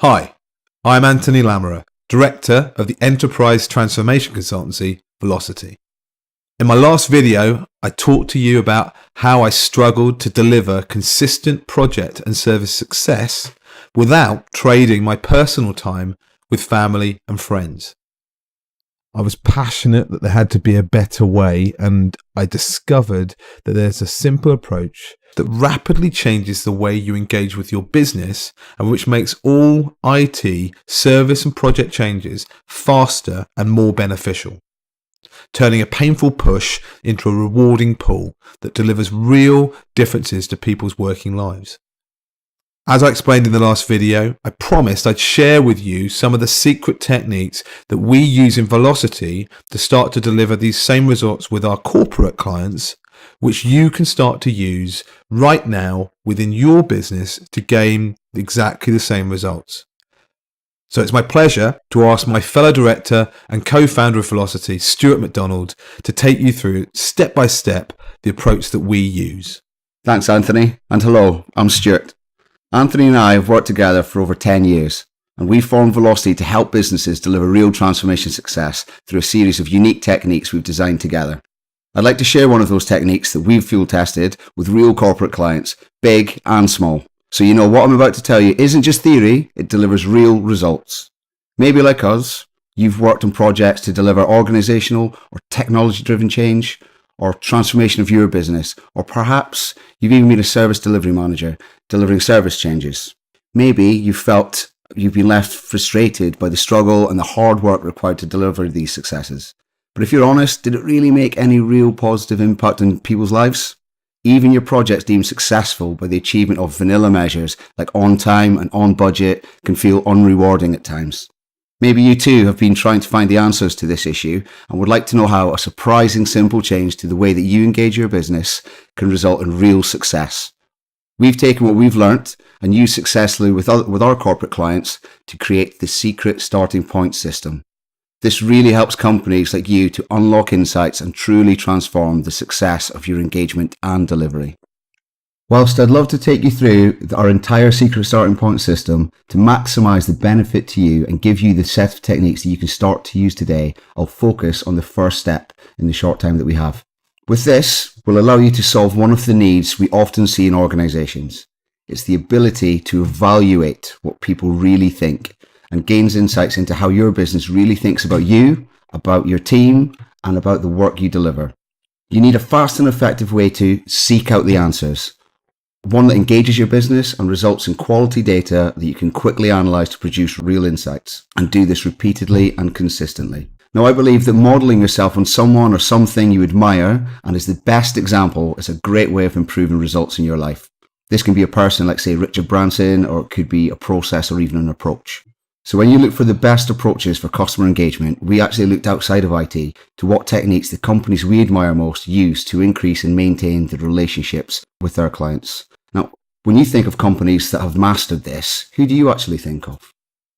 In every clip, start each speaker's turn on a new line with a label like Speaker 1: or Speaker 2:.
Speaker 1: Hi, I'm Anthony Lamoureux, Director of the Enterprise Transformation Consultancy, Velocity. In my last video, I talked to you about how I struggled to deliver consistent project and service success without trading my personal time with family and friends. I was passionate that there had to be a better way, and I discovered that there's a simple approach that rapidly changes the way you engage with your business and which makes all IT, service and project changes faster and more beneficial, turning a painful push into a rewarding pull that delivers real differences to people's working lives. As I explained in the last video, I promised I'd share with you some of the secret techniques that we use in Velocity to start to deliver these same results with our corporate clients, which you can start to use right now within your business to gain exactly the same results. So it's my pleasure to ask my fellow director and co-founder of Velocity, Stuart McDonald, to take you through step by step the approach that we use.
Speaker 2: Thanks, Anthony. And hello, I'm Stuart. Anthony and I have worked together for over 10 years, and we formed Velocity to help businesses deliver real transformation success through a series of unique techniques we've designed together. I'd like to share one of those techniques that we've field tested with real corporate clients, big and small. So you know what I'm about to tell you isn't just theory, it delivers real results. Maybe like us, you've worked on projects to deliver organizational or technology-driven change, or transformation of your business, or perhaps you've even been a service delivery manager delivering service changes. Maybe you felt you've been left frustrated by the struggle and the hard work required to deliver these successes. But if you're honest, did it really make any real positive impact on people's lives? Even your projects deemed successful by the achievement of vanilla measures like on time and on budget can feel unrewarding at times. Maybe you too have been trying to find the answers to this issue and would like to know how a surprising simple change to the way that you engage your business can result in real success. We've taken what we've learnt and used successfully with our corporate clients to create the secret starting point system. This really helps companies like you to unlock insights and truly transform the success of your engagement and delivery. Whilst I'd love to take you through our entire secret starting point system to maximize the benefit to you and give you the set of techniques that you can start to use today, I'll focus on the first step in the short time that we have. With this, we'll allow you to solve one of the needs we often see in organizations. It's the ability to evaluate what people really think and gains insights into how your business really thinks about you, about your team, and about the work you deliver. You need a fast and effective way to seek out the answers. One that engages your business and results in quality data that you can quickly analyze to produce real insights, and do this repeatedly and consistently. Now, I believe that modeling yourself on someone or something you admire and is the best example is a great way of improving results in your life. This can be a person like, say, Richard Branson, or it could be a process or even an approach. So when you look for the best approaches for customer engagement, we actually looked outside of IT to what techniques the companies we admire most use to increase and maintain the relationships with their clients. Now, when you think of companies that have mastered this, who do you actually think of?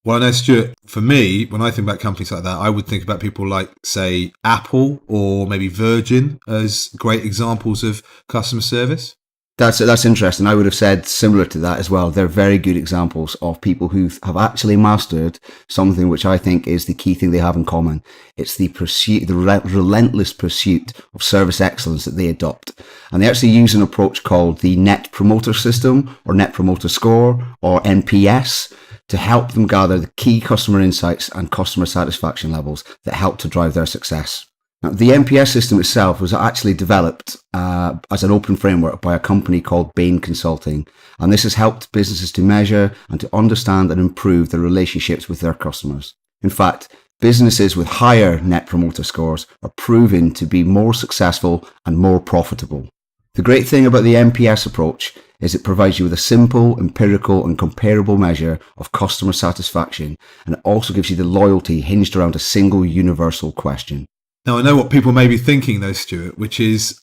Speaker 1: Well, I know, Stuart, for me, when I think about companies like that, I would think about people like, say, Apple or maybe Virgin as great examples of customer service.
Speaker 2: That's interesting. I would have said similar to that as well. They're very good examples of people who have actually mastered something which I think is the key thing they have in common. It's the pursuit, the relentless pursuit of service excellence that they adopt. And they actually use an approach called the Net Promoter System or Net Promoter Score or NPS to help them gather the key customer insights and customer satisfaction levels that help to drive their success. Now, the NPS system itself was actually developed as an open framework by a company called Bain Consulting, and this has helped businesses to measure and to understand and improve their relationships with their customers. In fact, businesses with higher Net Promoter Scores are proven to be more successful and more profitable. The great thing about the NPS approach is it provides you with a simple, empirical and comparable measure of customer satisfaction, and it also gives you the loyalty hinged around a single universal question.
Speaker 1: Now, I know what people may be thinking though, Stuart, which is,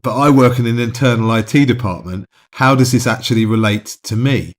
Speaker 1: but I work in an internal IT department. How does this actually relate to me?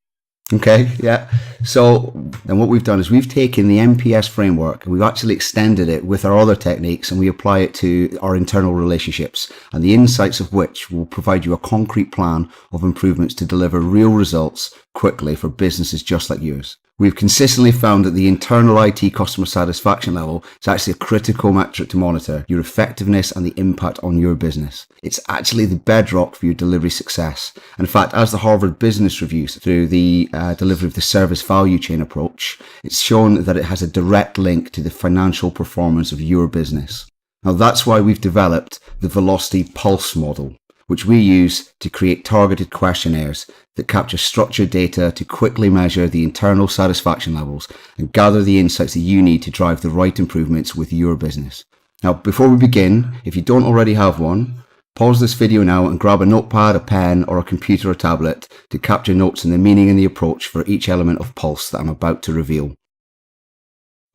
Speaker 2: Okay, yeah. So then what we've done is we've taken the MPS framework and we've actually extended it with our other techniques, and we apply it to our internal relationships, and the insights of which will provide you a concrete plan of improvements to deliver real results quickly for businesses just like yours. We've consistently found that the internal IT customer satisfaction level is actually a critical metric to monitor your effectiveness and the impact on your business. It's actually the bedrock for your delivery success. And in fact, as the Harvard Business Review, through the delivery of the service value chain approach, it's shown that it has a direct link to the financial performance of your business. Now, that's why we've developed the Velocity Pulse model, which we use to create targeted questionnaires that capture structured data to quickly measure the internal satisfaction levels and gather the insights that you need to drive the right improvements with your business. Now, before we begin, if you don't already have one, pause this video now and grab a notepad, a pen, or a computer or tablet to capture notes on the meaning and the approach for each element of Pulse that I'm about to reveal.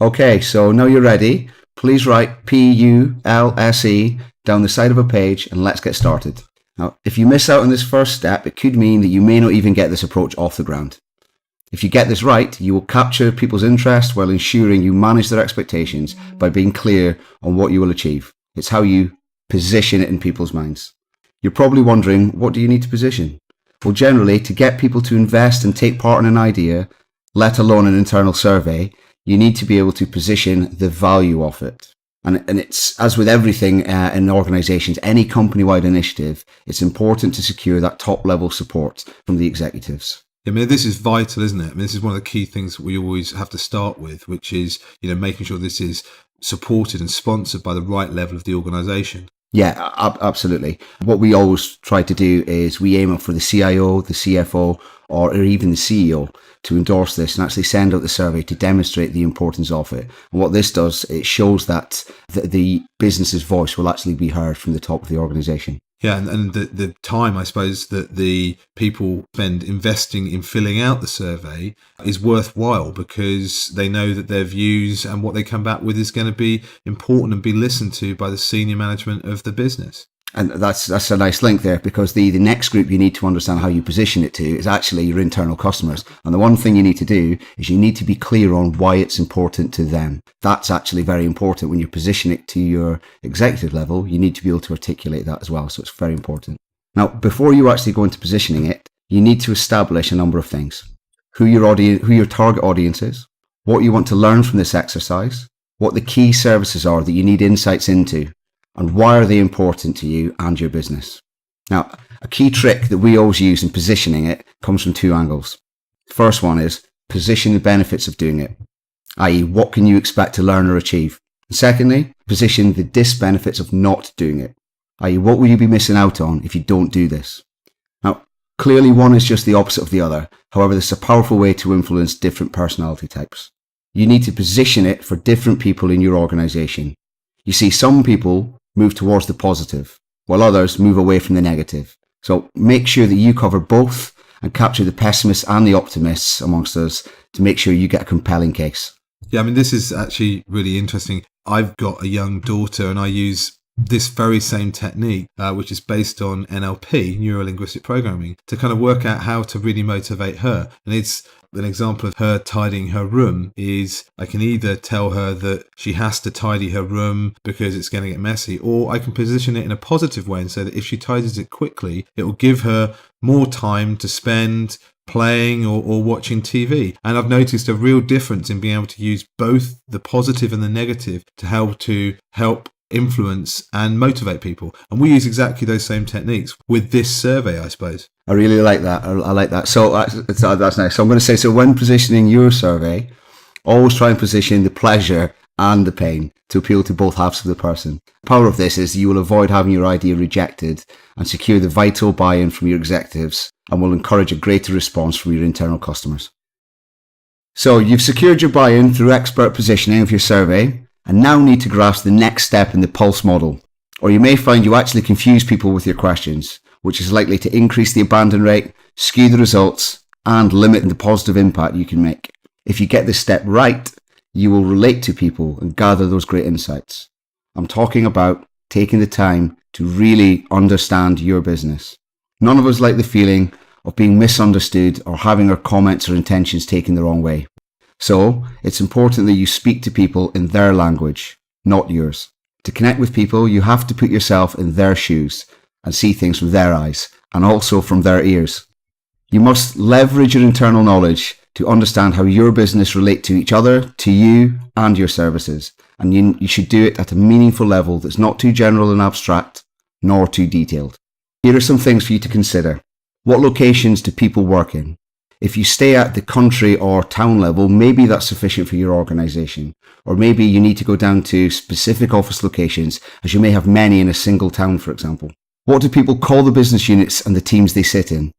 Speaker 2: Okay, so now you're ready. Please write PULSE down the side of a page and let's get started. Now, if you miss out on this first step, it could mean that you may not even get this approach off the ground. If you get this right, you will capture people's interest while ensuring you manage their expectations by being clear on what you will achieve. It's how you position it in people's minds. You're probably wondering, what do you need to position? Well, generally, to get people to invest and take part in an idea, let alone an internal survey, you need to be able to position the value of it. And it's, as with everything in organizations, any company-wide initiative, it's important to secure that top-level support from the executives.
Speaker 1: I mean, this is vital, isn't it? I mean, this is one of the key things that we always have to start with, which is, making sure this is supported and sponsored by the right level of the organization.
Speaker 2: Yeah, absolutely. What we always try to do is we aim for the CIO, the CFO, or even the CEO to endorse this and actually send out the survey to demonstrate the importance of it. And what this does, it shows that the business's voice will actually be heard from the top of the organization.
Speaker 1: Yeah, and the time, I suppose, that the people spend investing in filling out the survey is worthwhile because they know that their views and what they come back with is going to be important and be listened to by the senior management of the business.
Speaker 2: And that's a nice link there, because the next group you need to understand how you position it to is actually your internal customers. And the one thing you need to do is you need to be clear on why it's important to them. That's actually very important. When you position it to your executive level, you need to be able to articulate that as well. So it's very important. Now, before you actually go into positioning it, you need to establish a number of things. Who your target audience is, what you want to learn from this exercise, what the key services are that you need insights into, and why are they important to you and your business. Now, a key trick that we always use in positioning it comes from two angles. The first one is position the benefits of doing it, i.e. what can you expect to learn or achieve. And secondly, position the disbenefits of not doing it, i.e. what will you be missing out on if you don't do this. Now, clearly one is just the opposite of the other. However, this is a powerful way to influence different personality types. You need to position it for different people in your organization. You see, some people move towards the positive, while others move away from the negative. So make sure that you cover both and capture the pessimists and the optimists amongst us to make sure you get a compelling case.
Speaker 1: Yeah, I mean, this is actually really interesting. I've got a young daughter and I use this very same technique, which is based on NLP, neuro-linguistic programming, to kind of work out how to really motivate her. And it's an example of her tidying her room is I can either tell her that she has to tidy her room because it's going to get messy, or I can position it in a positive way and say that if she tidies it quickly, it will give her more time to spend playing or watching TV. And I've noticed a real difference in being able to use both the positive and the negative to help influence and motivate people. And we use exactly those same techniques with this survey, I suppose.
Speaker 2: I really like that. I like that. So that's nice. So I'm going to say, so when positioning your survey, always try and position the pleasure and the pain to appeal to both halves of the person. The power of this is you will avoid having your idea rejected and secure the vital buy-in from your executives, and will encourage a greater response from your internal customers. So you've secured your buy-in through expert positioning of your survey, and now need to grasp the next step in the Pulse model. Or you may find you actually confuse people with your questions, which is likely to increase the abandon rate, skew the results, and limit the positive impact you can make. If you get this step right, you will relate to people and gather those great insights. I'm talking about taking the time to really understand your business. None of us like the feeling of being misunderstood or having our comments or intentions taken the wrong way. So it's important that you speak to people in their language, not yours. To connect with people, you have to put yourself in their shoes and see things from their eyes and also from their ears. You must leverage your internal knowledge to understand how your business relate to each other, to you and your services. And you should do it at a meaningful level that's not too general and abstract, nor too detailed. Here are some things for you to consider. What locations do people work in? If you stay at the country or town level, maybe that's sufficient for your organization. Or maybe you need to go down to specific office locations, as you may have many in a single town, for example. What do people call the business units and the teams they sit in?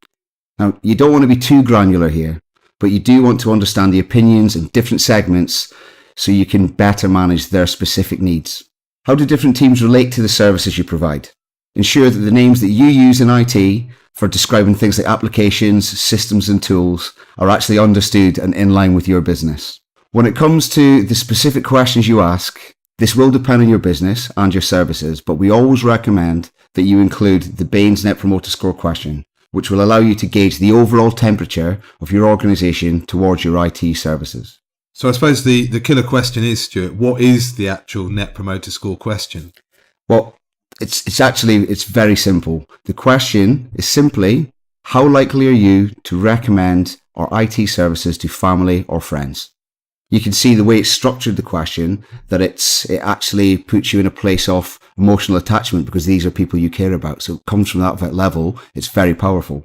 Speaker 2: Now, you don't want to be too granular here, but you do want to understand the opinions in different segments so you can better manage their specific needs. How do different teams relate to the services you provide? Ensure that the names that you use in IT for describing things like applications, systems and tools are actually understood and in line with your business. When it comes to the specific questions you ask, this will depend on your business and your services, but we always recommend that you include the Bain's Net Promoter Score question, which will allow you to gauge the overall temperature of your organization towards your IT services.
Speaker 1: So I suppose the killer question is, Stuart, what is the actual Net Promoter Score question?
Speaker 2: Well, it's very simple. The question is simply, how likely are you to recommend our IT services to family or friends? You can see the way it's structured the question, that it actually puts you in a place of emotional attachment because these are people you care about. So it comes from that level. It's very powerful.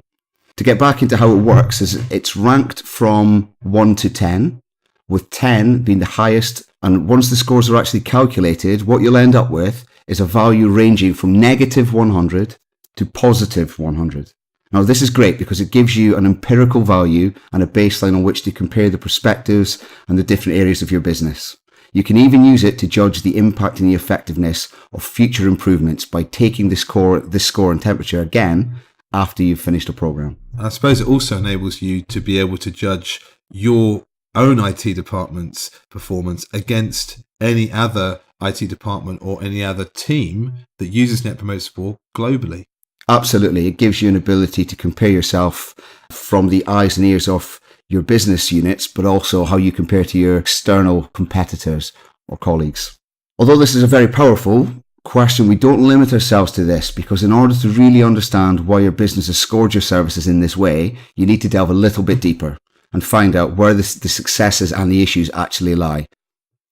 Speaker 2: To get back into how it works, it's ranked from 1 to 10, with 10 being the highest. And once the scores are actually calculated, what you'll end up with is a value ranging from negative 100 to positive 100. Now, this is great because it gives you an empirical value and a baseline on which to compare the perspectives and the different areas of your business. You can even use it to judge the impact and the effectiveness of future improvements by taking this score and temperature again after you've finished a program.
Speaker 1: And I suppose it also enables you to be able to judge your own IT department's performance against any other IT department or any other team that uses Net Promoter Score globally.
Speaker 2: Absolutely. It gives you an ability to compare yourself from the eyes and ears of your business units, but also how you compare to your external competitors or colleagues. Although this is a very powerful question, we don't limit ourselves to this because in order to really understand why your business has scored your services in this way, you need to delve a little bit deeper and find out where the successes and the issues actually lie.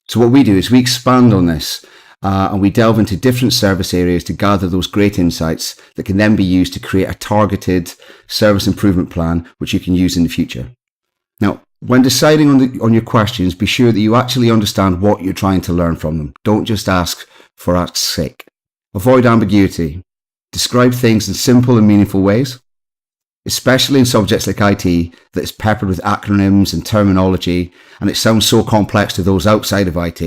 Speaker 2: So what we do is we expand on this and we delve into different service areas to gather those great insights that can then be used to create a targeted service improvement plan, which you can use in the future. Now, when deciding on your questions, be sure that you actually understand what you're trying to learn from them. Don't just ask for ask's sake. Avoid ambiguity. Describe things in simple and meaningful ways, especially in subjects like IT that is peppered with acronyms and terminology, and it sounds so complex to those outside of IT,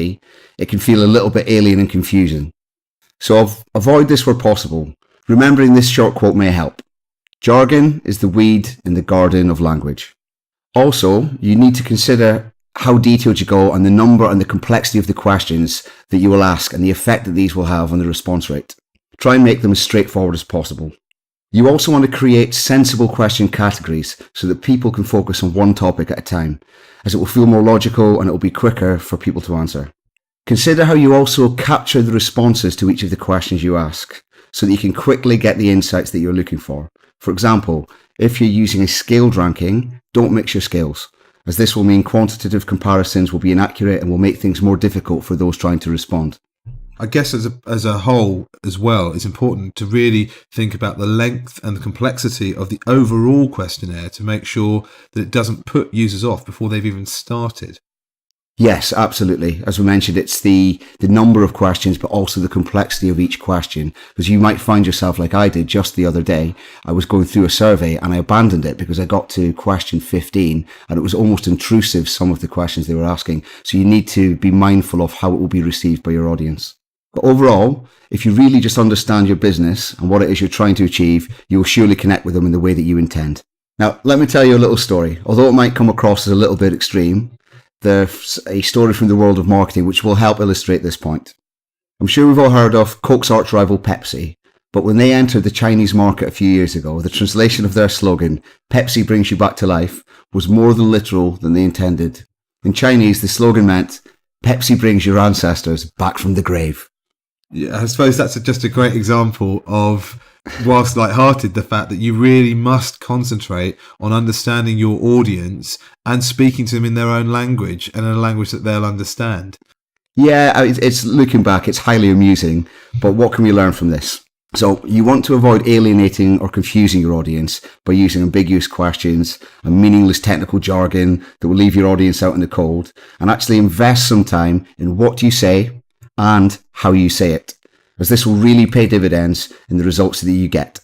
Speaker 2: it can feel a little bit alien and confusing. So avoid this where possible. Remembering this short quote may help. Jargon is the weed in the garden of language. Also, you need to consider how detailed you go and the number and the complexity of the questions that you will ask and the effect that these will have on the response rate. Try and make them as straightforward as possible. You also want to create sensible question categories so that people can focus on one topic at a time, as it will feel more logical and it will be quicker for people to answer. Consider how you also capture the responses to each of the questions you ask so that you can quickly get the insights that you're looking for. For example, if you're using a scaled ranking, don't mix your scales, as this will mean quantitative comparisons will be inaccurate and will make things more difficult for those trying to respond.
Speaker 1: I guess as a whole as well, it's important to really think about the length and the complexity of the overall questionnaire to make sure that it doesn't put users off before they've even started.
Speaker 2: Yes, absolutely. As we mentioned, it's the number of questions, but also the complexity of each question. Because you might find yourself like I did just the other day. I was going through a survey and I abandoned it because I got to question 15 and it was almost intrusive, some of the questions they were asking. So you need to be mindful of how it will be received by your audience. But overall, if you really just understand your business and what it is you're trying to achieve, you will surely connect with them in the way that you intend. Now, let me tell you a little story. Although it might come across as a little bit extreme, there's a story from the world of marketing which will help illustrate this point. I'm sure we've all heard of Coke's arch rival Pepsi, but when they entered the Chinese market a few years ago, the translation of their slogan, "Pepsi brings you back to life," was more than literal than they intended. In Chinese, the slogan meant, Pepsi brings your ancestors back from the grave.
Speaker 1: Yeah, I suppose that's just a great example of, whilst light-hearted, the fact that you really must concentrate on understanding your audience and speaking to them in their own language and in a language that they'll understand.
Speaker 2: Yeah, it's looking back, it's highly amusing, but what can we learn from this? So you want to avoid alienating or confusing your audience by using ambiguous questions and meaningless technical jargon that will leave your audience out in the cold, and actually invest some time in what you say and how you say it, as this will really pay dividends in the results that you get.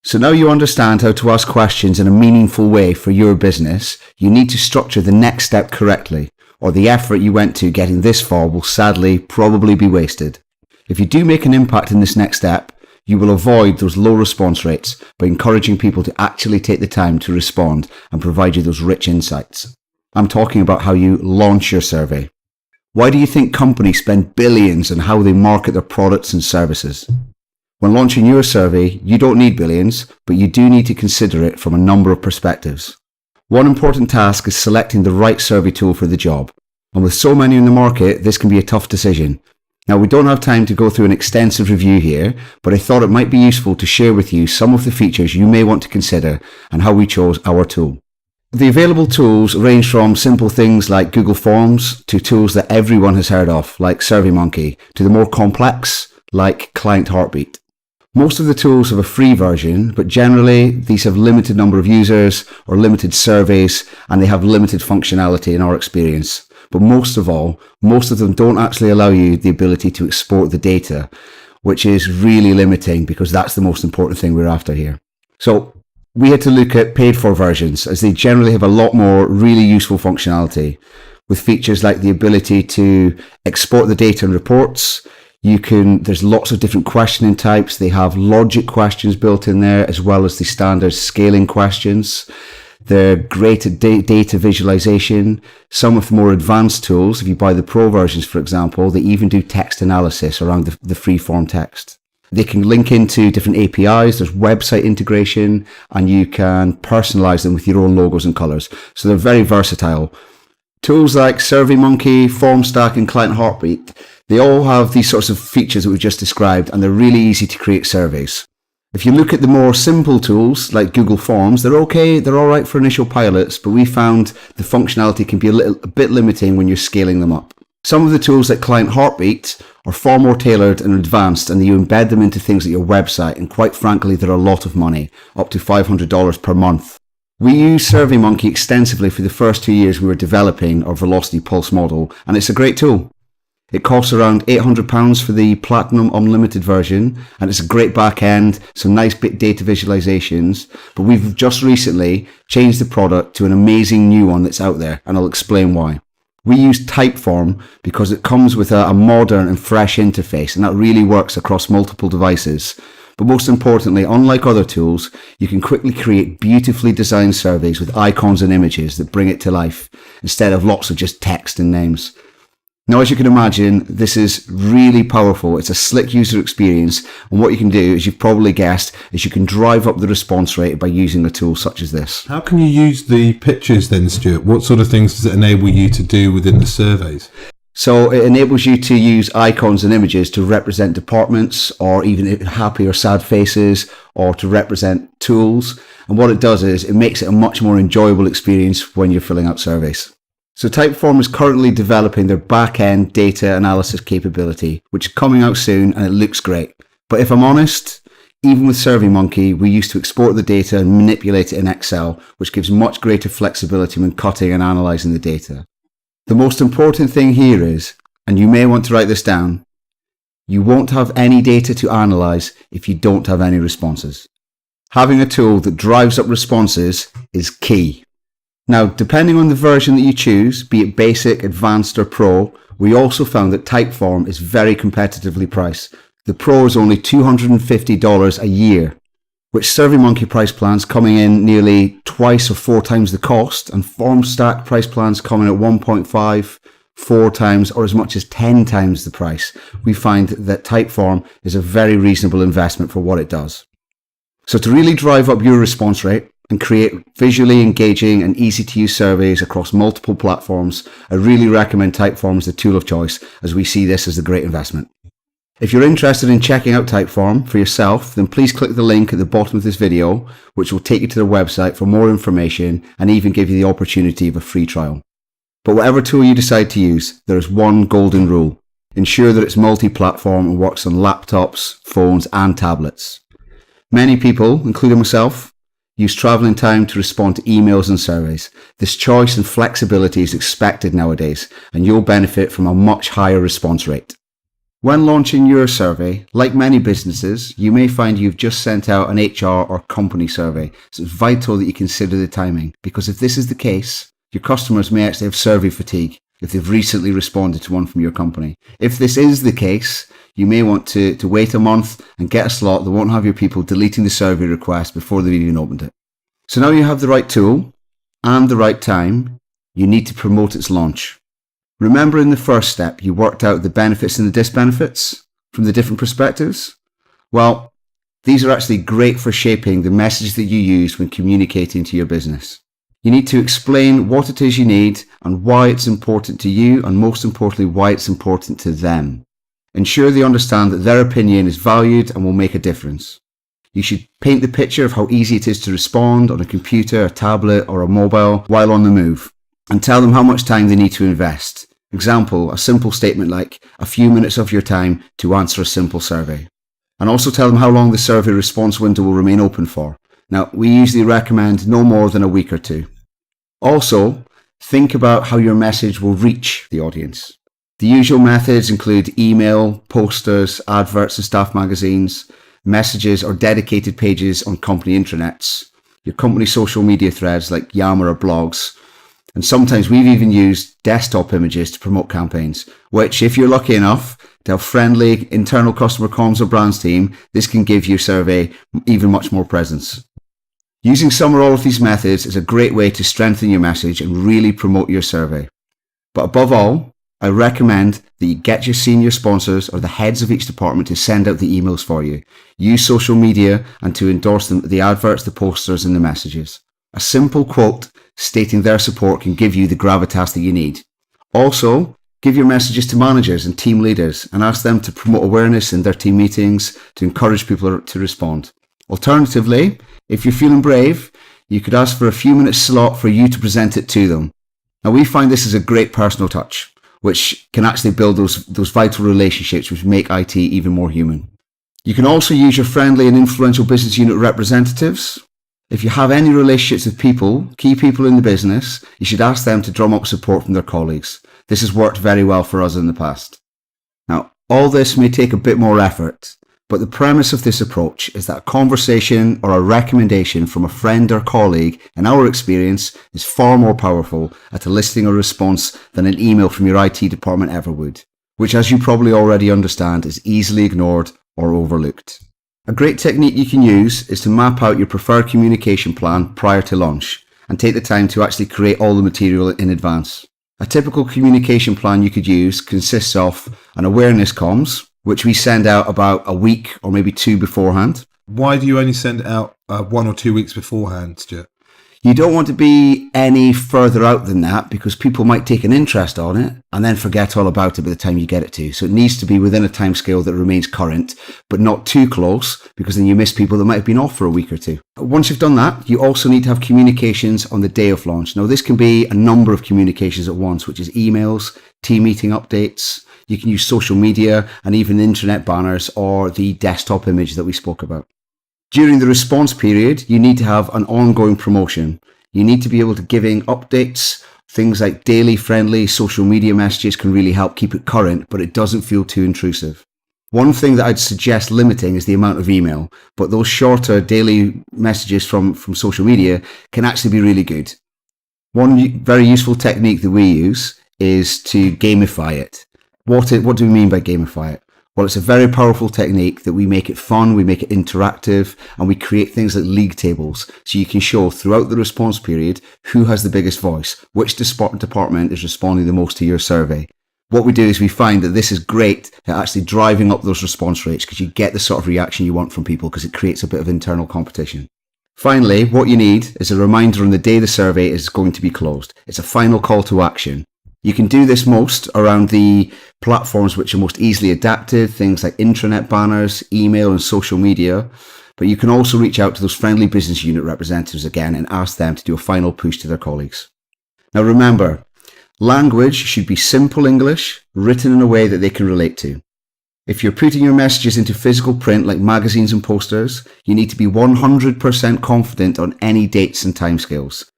Speaker 2: So now you understand how to ask questions in a meaningful way for your business, you need to structure the next step correctly, or the effort you went to getting this far will sadly probably be wasted. If you do make an impact in this next step, you will avoid those low response rates by encouraging people to actually take the time to respond and provide you those rich insights. I'm talking about how you launch your survey. Why do you think companies spend billions on how they market their products and services? When launching your survey, you don't need billions, but you do need to consider it from a number of perspectives. One important task is selecting the right survey tool for the job. And with so many in the market, this can be a tough decision. Now, we don't have time to go through an extensive review here, but I thought it might be useful to share with you some of the features you may want to consider and how we chose our tool. The available tools range from simple things like Google Forms to tools that everyone has heard of, like SurveyMonkey, to the more complex, like Client Heartbeat. Most of the tools have a free version, but generally these have limited number of users or limited surveys, and they have limited functionality in our experience. But most of all, most of them don't actually allow you the ability to export the data, which is really limiting because that's the most important thing we're after here. So we had to look at paid for versions, as they generally have a lot more really useful functionality with features like the ability to export the data and reports. There's lots of different questioning types. They have logic questions built in there, as well as the standard scaling questions. They're great at data visualization. Some of the more advanced tools, if you buy the pro versions, for example, they even do text analysis around the free form text. They can link into different APIs. There's website integration, and you can personalize them with your own logos and colors. So they're very versatile. Tools like SurveyMonkey, FormStack, and Client Heartbeat, they all have these sorts of features that we've just described, and they're really easy to create surveys. If you look at the more simple tools like Google Forms, they're okay, they're all right for initial pilots, but we found the functionality can be a bit limiting when you're scaling them up. Some of the tools like Client Heartbeat are far more tailored and advanced, and you embed them into things like your website, and quite frankly, they're a lot of money, up to $500 per month. We used SurveyMonkey extensively for the first 2 years we were developing our Velocity Pulse model, and it's a great tool. It costs around £800 for the Platinum Unlimited version, and it's a great back end, some nice big data visualizations, but we've just recently changed the product to an amazing new one that's out there, and I'll explain why. We use Typeform because it comes with a modern and fresh interface, and that really works across multiple devices. But most importantly, unlike other tools, you can quickly create beautifully designed surveys with icons and images that bring it to life, instead of lots of just text and names. Now, as you can imagine, this is really powerful. It's a slick user experience, and what you can do, as you've probably guessed, is you can drive up the response rate by using a tool such as this.
Speaker 1: How can you use the pictures then, Stuart? What sort of things does it enable you to do within the surveys?
Speaker 2: So it enables you to use icons and images to represent departments, or even happy or sad faces, or to represent tools. And what it does is it makes it a much more enjoyable experience when you're filling out surveys. So Typeform is currently developing their back-end data analysis capability, which is coming out soon, and it looks great. But if I'm honest, even with SurveyMonkey, we used to export the data and manipulate it in Excel, which gives much greater flexibility when cutting and analyzing the data. The most important thing here is, and you may want to write this down, you won't have any data to analyze if you don't have any responses. Having a tool that drives up responses is key. Now, depending on the version that you choose, be it basic, advanced, or pro, we also found that Typeform is very competitively priced. The pro is only $250 a year, which SurveyMonkey price plans coming in nearly twice or 4 times the cost, and FormStack price plans coming at 1.5, 4 times, or as much as 10 times the price. We find that Typeform is a very reasonable investment for what it does. So to really drive up your response rate, and create visually engaging and easy to use surveys across multiple platforms, I really recommend Typeform as the tool of choice, as we see this as a great investment. If you're interested in checking out Typeform for yourself, then please click the link at the bottom of this video, which will take you to their website for more information and even give you the opportunity of a free trial. But whatever tool you decide to use, there is one golden rule. Ensure that it's multi-platform and works on laptops, phones and tablets. Many people, including myself, use travelling time to respond to emails and surveys. This choice and flexibility is expected nowadays, and you'll benefit from a much higher response rate. When launching your survey, like many businesses, you may find you've just sent out an HR or company survey, so it's vital that you consider the timing, because if this is the case, your customers may actually have survey fatigue if they've recently responded to one from your company. If this is the case, you may want to wait a month and get a slot that won't have your people deleting the survey request before they've even opened it. So now you have the right tool and the right time, you need to promote its launch. Remember in the first step, you worked out the benefits and the disbenefits from the different perspectives? Well, these are actually great for shaping the message that you use when communicating to your business. You need to explain what it is you need and why it's important to you, and most importantly, why it's important to them. Ensure they understand that their opinion is valued and will make a difference. You should paint the picture of how easy it is to respond on a computer, a tablet, or a mobile while on the move, and tell them how much time they need to invest. Example, a simple statement like a few minutes of your time to answer a simple survey. And also tell them how long the survey response window will remain open for. Now, we usually recommend no more than a week or two. Also, think about how your message will reach the audience. The usual methods include email, posters, adverts and staff magazines, messages or dedicated pages on company intranets, your company social media threads like Yammer or blogs, and sometimes we've even used desktop images to promote campaigns, which, if you're lucky enough to have friendly internal customer comms or brands team, this can give your survey even much more presence. Using some or all of these methods is a great way to strengthen your message and really promote your survey. But above all, I recommend that you get your senior sponsors or the heads of each department to send out the emails for you. Use social media and to endorse them, the adverts, the posters and the messages. A simple quote stating their support can give you the gravitas that you need. Also, give your messages to managers and team leaders and ask them to promote awareness in their team meetings to encourage people to respond. Alternatively, if you're feeling brave, you could ask for a few minutes slot for you to present it to them. Now, we find this is a great personal touch, which can actually build those vital relationships which make IT even more human. You can also use your friendly and influential business unit representatives. If you have any relationships with people, key people in the business, you should ask them to drum up support from their colleagues. This has worked very well for us in the past. Now, all this may take a bit more effort, but the premise of this approach is that a conversation or a recommendation from a friend or colleague, in our experience, is far more powerful at eliciting a response than an email from your IT department ever would, which, as you probably already understand, is easily ignored or overlooked. A great technique you can use is to map out your preferred communication plan prior to launch and take the time to actually create all the material in advance. A typical communication plan you could use consists of an awareness comms, which we send out about a week or maybe two beforehand.
Speaker 1: Why do you only send it out 1 or 2 weeks beforehand, Stuart?
Speaker 2: You don't want to be any further out than that because people might take an interest on it and then forget all about it by the time you get it to. So it needs to be within a timescale that remains current, but not too close, because then you miss people that might have been off for a week or two. Once you've done that, you also need to have communications on the day of launch. Now, this can be a number of communications at once, which is emails, team meeting updates. You can use social media and even internet banners or the desktop image that we spoke about. During the response period, you need to have an ongoing promotion. You need to be able to giving updates. Things like daily friendly social media messages can really help keep it current, but it doesn't feel too intrusive. One thing that I'd suggest limiting is the amount of email, but those shorter daily messages from social media can actually be really good. One very useful technique that we use is to gamify it. What do we mean by gamify it? Well, it's a very powerful technique that we make it fun, we make it interactive, and we create things like league tables. So you can show throughout the response period who has the biggest voice, which department is responding the most to your survey. What we do is we find that this is great at actually driving up those response rates because you get the sort of reaction you want from people because it creates a bit of internal competition. Finally, what you need is a reminder on the day the survey is going to be closed. It's a final call to action. You can do this most around the platforms which are most easily adapted, things like intranet banners, email and social media. But you can also reach out to those friendly business unit representatives again and ask them to do a final push to their colleagues. Now remember, language should be simple English, written in a way that they can relate to. If you're putting your messages into physical print like magazines and posters, you need to be 100% confident on any dates and timescales.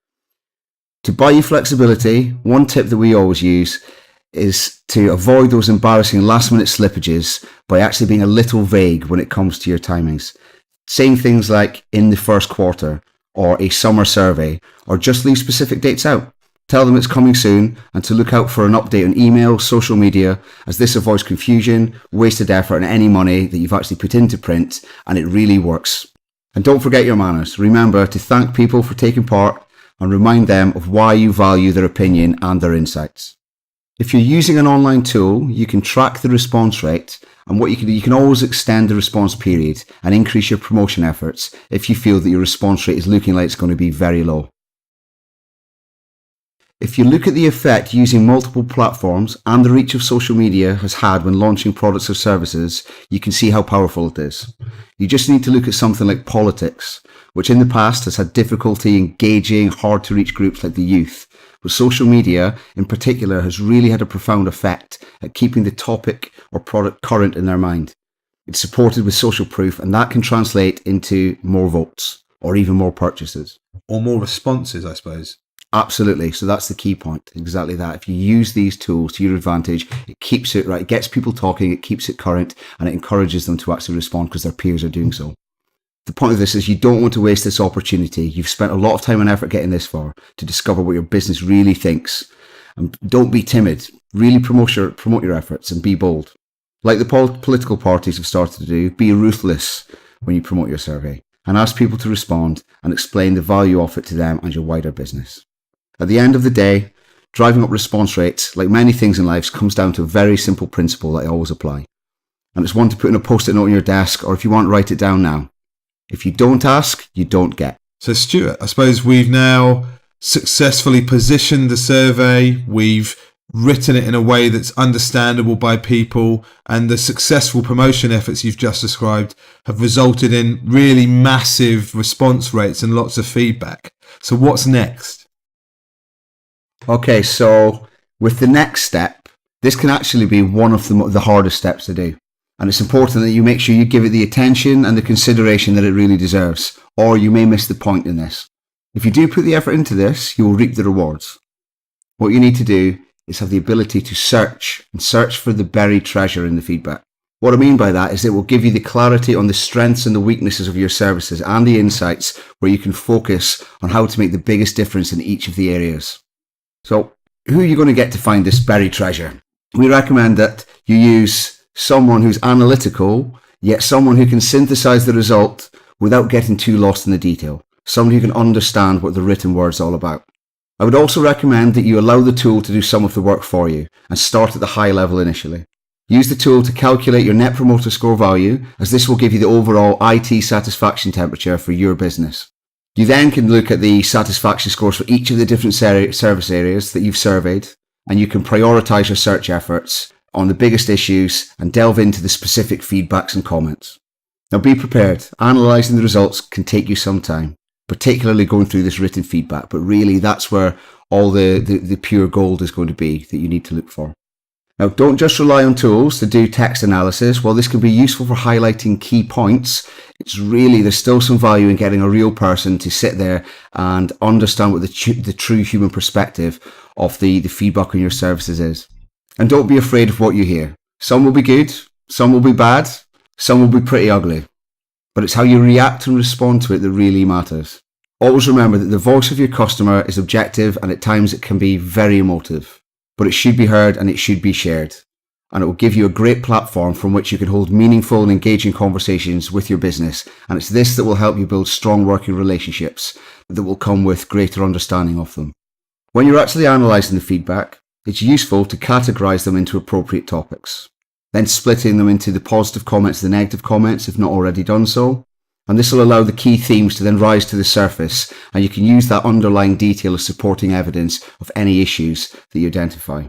Speaker 2: To buy you flexibility, one tip that we always use is to avoid those embarrassing last-minute slippages by actually being a little vague when it comes to your timings. Saying things like in the first quarter or a summer survey, or just leave specific dates out. Tell them it's coming soon and to look out for an update on email, social media, as this avoids confusion, wasted effort and any money that you've actually put into print, and it really works. And don't forget your manners. Remember to thank people for taking part and remind them of why you value their opinion and their insights. If you're using an online tool, you can track the response rate, and what you can always extend the response period and increase your promotion efforts if you feel that your response rate is looking like it's going to be very low. If you look at the effect using multiple platforms and the reach of social media has had when launching products or services, you can see how powerful it is. You just need to look at something like politics, which in the past has had difficulty engaging hard to reach groups like the youth. But social media in particular has really had a profound effect at keeping the topic or product current in their mind. It's supported with social proof, and that can translate into more votes or even more purchases.
Speaker 1: Or more responses, I suppose.
Speaker 2: Absolutely. So that's the key point. Exactly that. If you use these tools to your advantage, it keeps it right. It gets people talking, it keeps it current, and it encourages them to actually respond because their peers are doing so. The point of this is you don't want to waste this opportunity. You've spent a lot of time and effort getting this far to discover what your business really thinks. And don't be timid. Really promote your efforts and be bold. Like the political parties have started to do, be ruthless when you promote your survey and ask people to respond and explain the value of it to them and your wider business. At the end of the day, driving up response rates, like many things in life, comes down to a very simple principle that I always apply. And it's one to put in a post-it note on your desk, or if you want, write it down now. If you don't ask, you don't get.
Speaker 1: So Stuart, I suppose we've now successfully positioned the survey, we've written it in a way that's understandable by people, and the successful promotion efforts you've just described have resulted in really massive response rates and lots of feedback. So what's next?
Speaker 2: Okay, so with the next step, this can actually be one of the hardest steps to do. And it's important that you make sure you give it the attention and the consideration that it really deserves, or you may miss the point in this. If you do put the effort into this, you will reap the rewards. What you need to do is have the ability to search for the buried treasure in the feedback. What I mean by that is it will give you the clarity on the strengths and the weaknesses of your services and the insights where you can focus on how to make the biggest difference in each of the areas. So, who are you going to get to find this buried treasure? We recommend that you use someone who's analytical, yet someone who can synthesize the result without getting too lost in the detail. Someone who can understand what the written word's all about. I would also recommend that you allow the tool to do some of the work for you and start at the high level initially. Use the tool to calculate your Net Promoter Score value, as this will give you the overall IT satisfaction temperature for your business. You then can look at the satisfaction scores for each of the different service areas that you've surveyed, and you can prioritize your search efforts on the biggest issues and delve into the specific feedbacks and comments. Now be prepared. Analyzing the results can take you some time, particularly going through this written feedback, but really that's where all the pure gold is going to be that you need to look for. Now, don't just rely on tools to do text analysis. While this can be useful for highlighting key points, there's still some value in getting a real person to sit there and understand what the true human perspective of the feedback on your services is. And don't be afraid of what you hear. Some will be good, some will be bad, some will be pretty ugly. But it's how you react and respond to it that really matters. Always remember that the voice of your customer is objective, and at times it can be very emotive. But it should be heard and it should be shared. And it will give you a great platform from which you can hold meaningful and engaging conversations with your business. And it's this that will help you build strong working relationships that will come with greater understanding of them. When you're actually analysing the feedback, it's useful to categorise them into appropriate topics. Then splitting them into the positive comments and the negative comments if not already done so. And this will allow the key themes to then rise to the surface, and you can use that underlying detail as supporting evidence of any issues that you identify.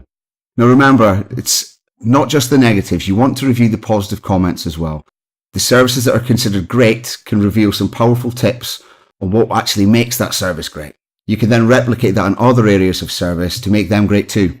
Speaker 2: Now remember, it's not just the negatives. You want to review the positive comments as well. The services that are considered great can reveal some powerful tips on what actually makes that service great. You can then replicate that in other areas of service to make them great too.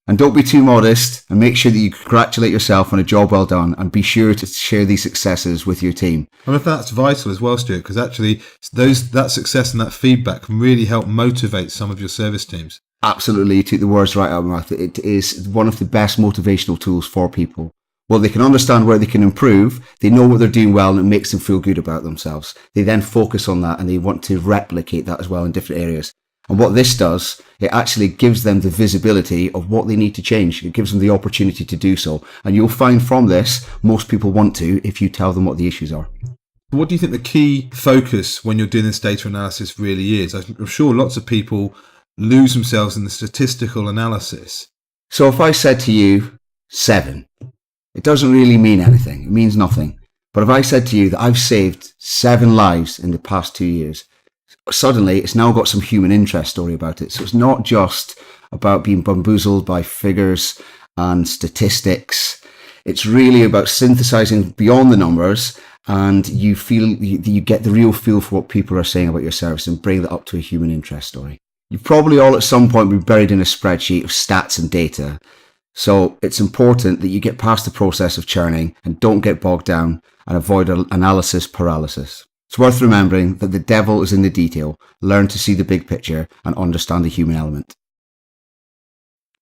Speaker 2: And don't be too modest, and make sure that you congratulate yourself on a job well done, and be sure to share these successes with your team.
Speaker 1: And if that's vital as well, Stuart, because actually that success and that feedback can really help motivate some of your service teams.
Speaker 2: Absolutely, you took the words right out of my mouth. It is one of the best motivational tools for people. Well, they can understand where they can improve, they know what they're doing well, and it makes them feel good about themselves. They then focus on that, and they want to replicate that as well in different areas. And what this does, it actually gives them the visibility of what they need to change. It gives them the opportunity to do so. And you'll find from this, most people want to if you tell them what the issues are.
Speaker 1: What do you think the key focus when you're doing this data analysis really is? I'm sure lots of people lose themselves in the statistical analysis.
Speaker 2: So if I said to you 7, it doesn't really mean anything. It means nothing. But if I said to you that I've saved 7 lives in the past 2 years, suddenly it's now got some human interest story about it. So it's not just about being bamboozled by figures and statistics. It's really about synthesizing beyond the numbers, and you get the real feel for what people are saying about your service and bring that up to a human interest story. You've probably all at some point been buried in a spreadsheet of stats and data. So it's important that you get past the process of churning and don't get bogged down and avoid analysis paralysis. It's worth remembering that the devil is in the detail. Learn to see the big picture and understand the human element.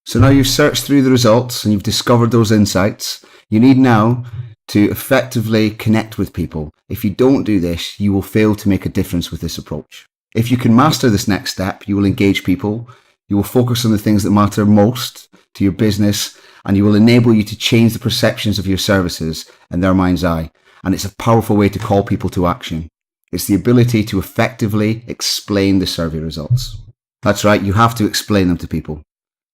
Speaker 2: So now you've searched through the results and you've discovered those insights. You need now to effectively connect with people. If you don't do this, you will fail to make a difference with this approach. If you can master this next step, you will engage people. You will focus on the things that matter most to your business, and you will enable you to change the perceptions of your services in their mind's eye. And it's a powerful way to call people to action. It's the ability to effectively explain the survey results. That's right, you have to explain them to people.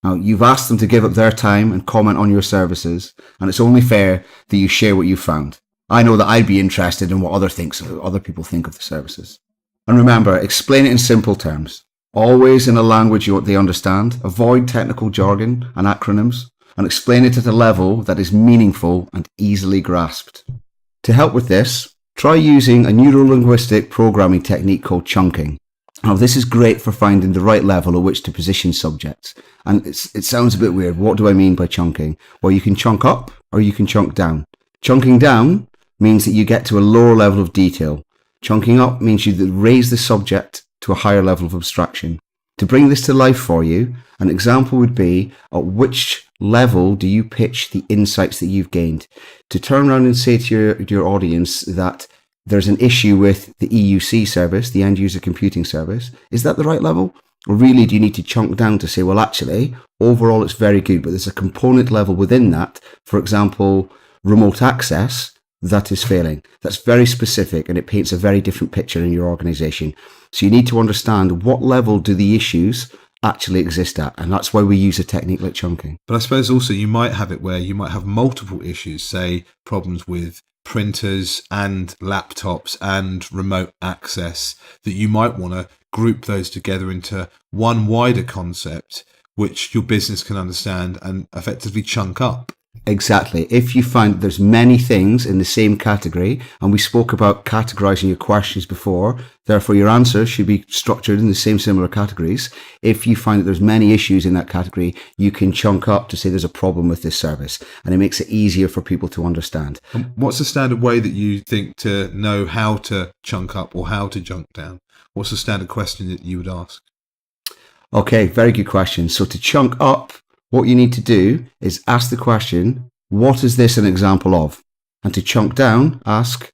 Speaker 2: Now, you've asked them to give up their time and comment on your services, and it's only fair that you share what you found. I know that I'd be interested in what other people think of the services. And remember, explain it in simple terms. Always in a language they understand. Avoid technical jargon and acronyms, and explain it at a level that is meaningful and easily grasped. To help with this, try using a neuro-linguistic programming technique called chunking. Now, this is great for finding the right level at which to position subjects. And it sounds a bit weird. What do I mean by chunking? Well, you can chunk up or you can chunk down. Chunking down means that you get to a lower level of detail. Chunking up means you raise the subject to a higher level of abstraction. To bring this to life for you, an example would be, at which level do you pitch the insights that you've gained? To turn around and say to your audience that there's an issue with the EUC service, the end user computing service, is that the right level? Or really do you need to chunk down to say, well, actually, overall it's very good, but there's a component level within that, for example, remote access, that is failing. That's very specific, and it paints a very different picture in your organization. So you need to understand what level do the issues actually exist at, and that's why we use a technique like chunking.
Speaker 1: But I suppose also you might have it where you might have multiple issues, say problems with printers and laptops and remote access, that you might want to group those together into one wider concept which your business can understand and effectively chunk up.
Speaker 2: Exactly. If you find there's many things in the same category, and we spoke about categorizing your questions before, therefore your answers should be structured in the same similar categories. If you find that there's many issues in that category, you can chunk up to say there's a problem with this service, and it makes it easier for people to understand.
Speaker 1: What's the standard way that you think to know how to chunk up or how to chunk down? What's the standard question that you would ask?
Speaker 2: Okay, very good question. So to chunk up, what you need to do is ask the question, what is this an example of? And to chunk down, ask,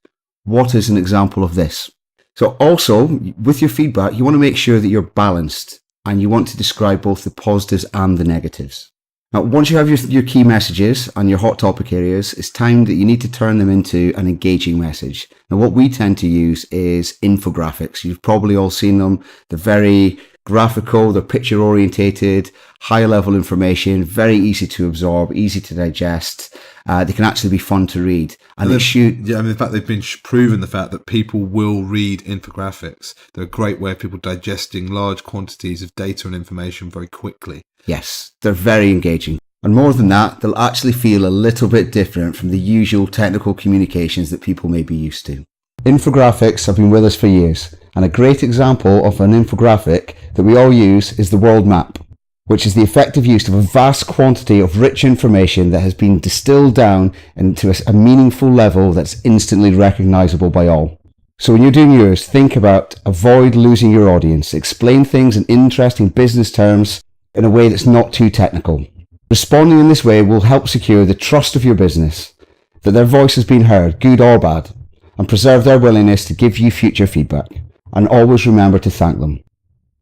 Speaker 2: what is an example of this? So also, with your feedback, you want to make sure that you're balanced, and you want to describe both the positives and the negatives. Now, once you have your key messages and your hot topic areas, it's time that you need to turn them into an engaging message. Now, what we tend to use is infographics. You've probably all seen them. They're very graphical, they're picture orientated, high level information, very easy to absorb, easy to digest. They can actually be fun to read. And they shoot.
Speaker 1: Yeah, I mean, in fact, they've been proven the fact that people will read infographics. They're a great way of people digesting large quantities of data and information very quickly.
Speaker 2: Yes, they're very engaging. And more than that, they'll actually feel a little bit different from the usual technical communications that people may be used to. Infographics have been with us for years, and a great example of an infographic that we all use is the world map, which is the effective use of a vast quantity of rich information that has been distilled down into a meaningful level that's instantly recognizable by all. So when you're doing yours, think about avoid losing your audience, explain things in interesting business terms in a way that's not too technical. Responding in this way will help secure the trust of your business, that their voice has been heard, good or bad, and preserve their willingness to give you future feedback. And always remember to thank them.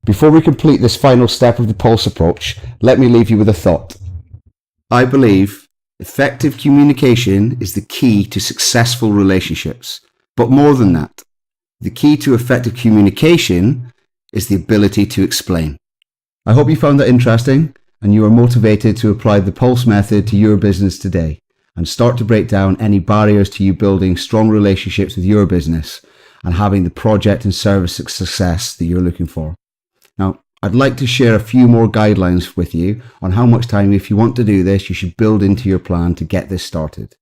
Speaker 2: Before we complete this final step of the Pulse approach, let me leave you with a thought. I believe effective communication is the key to successful relationships. But more than that, the key to effective communication is the ability to explain. I hope you found that interesting and you are motivated to apply the Pulse method to your business today and start to break down any barriers to you building strong relationships with your business and having the project and service success that you're looking for. Now, I'd like to share a few more guidelines with you on how much time, if you want to do this, you should build into your plan to get this started.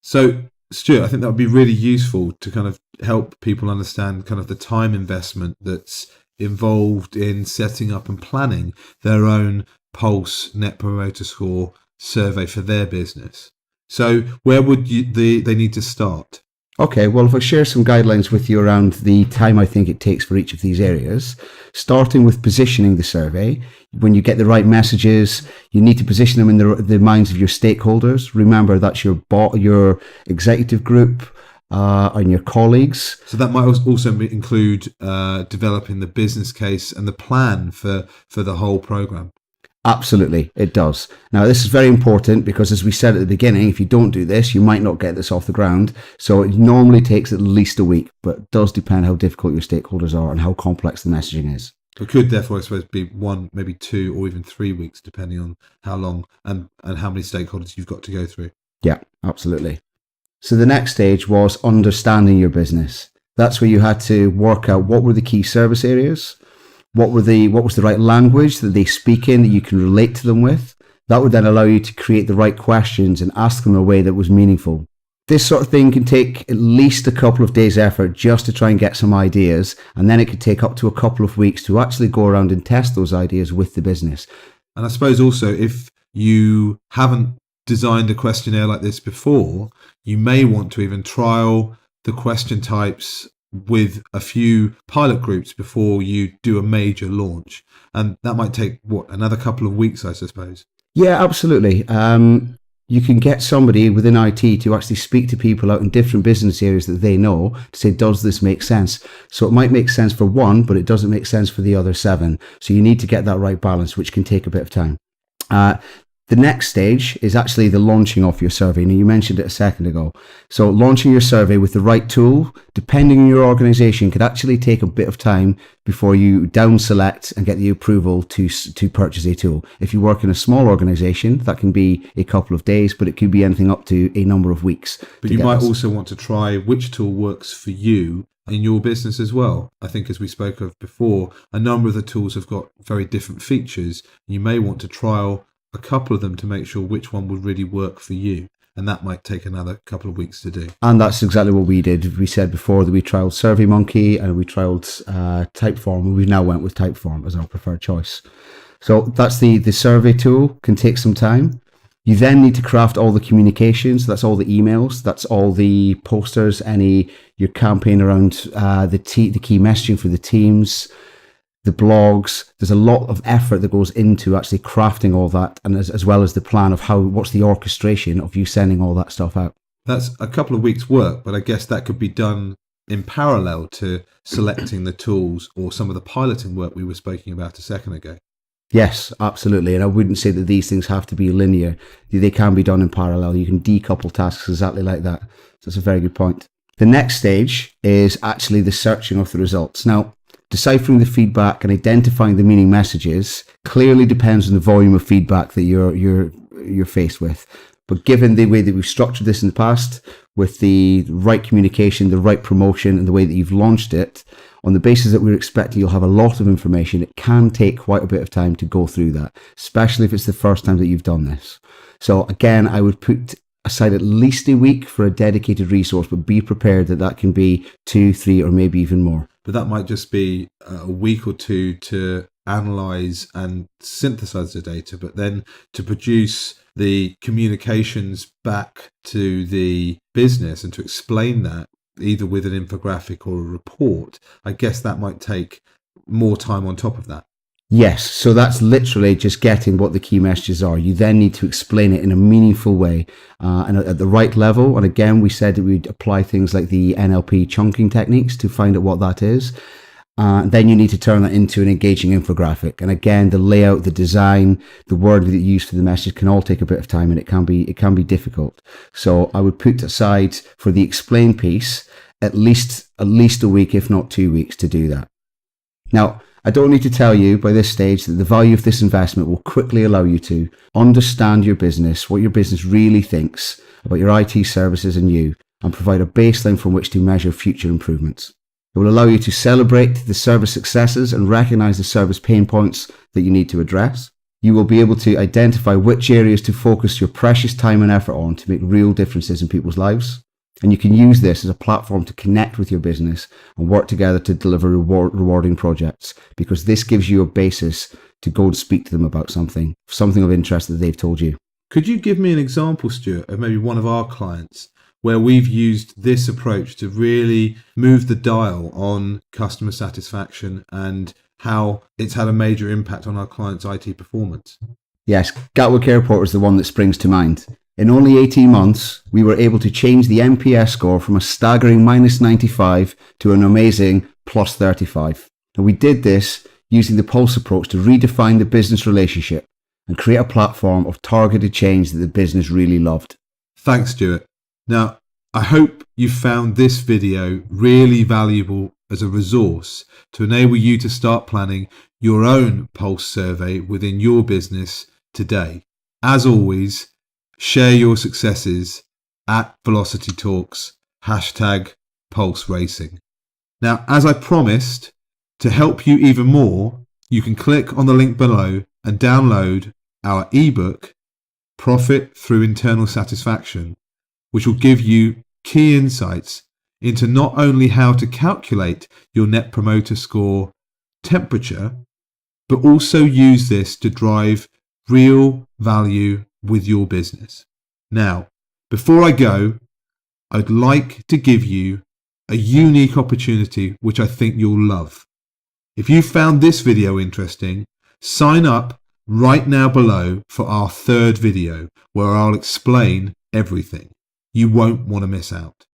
Speaker 1: So, Stuart, I think that would be really useful to kind of help people understand kind of the time investment that's involved in setting up and planning their own Pulse Net Promoter Score survey for their business. So where would they need to start?
Speaker 2: Okay, well, if I share some guidelines with you around the time I think it takes for each of these areas, starting with positioning the survey, when you get the right messages, you need to position them in the minds of your stakeholders. Remember, that's your executive group and your colleagues.
Speaker 1: So that might also include developing the business case and the plan for the whole program.
Speaker 2: Absolutely, it does. Now, this is very important because, as we said at the beginning, if you don't do this, you might not get this off the ground. So it normally takes at least a week, but it does depend how difficult your stakeholders are and how complex the messaging is.
Speaker 1: It could therefore, I suppose, be 1, maybe 2, or even 3 weeks, depending on how long and how many stakeholders you've got to go through.
Speaker 2: Yeah, absolutely. So the next stage was understanding your business. That's where you had to work out what were the key service areas. What was the right language that they speak in that you can relate to them with? That would then allow you to create the right questions and ask them in a way that was meaningful. This sort of thing can take at least a couple of days' effort just to try and get some ideas, and then it could take up to a couple of weeks to actually go around and test those ideas with the business.
Speaker 1: And I suppose also, if you haven't designed a questionnaire like this before, you may want to even trial the question types with a few pilot groups before you do a major launch. And that might take, another couple of weeks, I suppose?
Speaker 2: Yeah, absolutely. You can get somebody within IT to actually speak to people out in different business areas that they know to say, does this make sense? So it might make sense for one, but it doesn't make sense for the other 7. So you need to get that right balance, which can take a bit of time. The next stage is actually the launching of your survey. Now, you mentioned it a second ago. So launching your survey with the right tool, depending on your organization, could actually take a bit of time before you down select and get the approval to purchase a tool. If you work in a small organization, that can be a couple of days, but it could be anything up to a number of weeks.
Speaker 1: But you might also want to try which tool works for you in your business as well. I think, as we spoke of before, a number of the tools have got very different features. You may want to trial a couple of them to make sure which one would really work for you. And that might take another couple of weeks to do. And
Speaker 2: that's exactly what we did. We said before that we trialed SurveyMonkey and we trialed Typeform, and we now went with Typeform as our preferred choice. So that's the survey tool, can take some time. You then need to craft all the communications. That's all the emails. That's all the posters, your campaign around the key messaging for the teams, the blogs. There's a lot of effort that goes into actually crafting all that, and as well as the plan of what's the orchestration of you sending all that stuff out.
Speaker 1: That's a couple of weeks' work, but I guess that could be done in parallel to selecting the tools or some of the piloting work we were speaking about a second ago.
Speaker 2: Yes, absolutely. And I wouldn't say that these things have to be linear. They can be done in parallel. You can decouple tasks exactly like that. So that's a very good point. The next stage is actually the searching of the results. Now, deciphering the feedback and identifying the meaning messages clearly depends on the volume of feedback that you're faced with. But given the way that we've structured this in the past, with the right communication, the right promotion, and the way that you've launched it, on the basis that we're expecting you'll have a lot of information, it can take quite a bit of time to go through that, especially if it's the first time that you've done this. So again, I would put aside at least a week for a dedicated resource, but be prepared that that can be 2, 3, or maybe even more.
Speaker 1: But that might just be a week or two to analyze and synthesize the data, but then to produce the communications back to the business and to explain that either with an infographic or a report, I guess that might take more time on top of that.
Speaker 2: Yes, so that's literally just getting what the key messages are. You then need to explain it in a meaningful way and at the right level. And again, we said that we'd apply things like the NLP chunking techniques to find out what that is. Then you need to turn that into an engaging infographic. And again, the layout, the design, the word that you use for the message can all take a bit of time, and it can be difficult. So I would put aside for the explain piece at least a week, if not 2 weeks, to do that. Now, I don't need to tell you by this stage that the value of this investment will quickly allow you to understand your business, what your business really thinks about your IT services and you, and provide a baseline from which to measure future improvements. It will allow you to celebrate the service successes and recognize the service pain points that you need to address. You will be able to identify which areas to focus your precious time and effort on to make real differences in people's lives. And you can use this as a platform to connect with your business and work together to deliver rewarding projects, because this gives you a basis to go and speak to them about something of interest that they've told you.
Speaker 1: Could you give me an example, Stuart, of maybe one of our clients where we've used this approach to really move the dial on customer satisfaction and how it's had a major impact on our clients' IT performance?
Speaker 2: Yes, Gatwick Airport is the one that springs to mind. In only 18 months, we were able to change the NPS score from a staggering -95 to an amazing +35. And we did this using the Pulse approach to redefine the business relationship and create a platform of targeted change that the business really loved.
Speaker 1: Thanks, Stuart. Now, I hope you found this video really valuable as a resource to enable you to start planning your own Pulse survey within your business today. As always, share your successes at Velocity Talks, #Pulse Racing. Now, as I promised, to help you even more, you can click on the link below and download our ebook, Profit Through Internal Satisfaction, which will give you key insights into not only how to calculate your Net Promoter Score temperature, but also use this to drive real value with your business. Now, before I go, I'd like to give you a unique opportunity which I think you'll love. If you found this video interesting, sign up right now below for our third video where I'll explain everything. You won't want to miss out.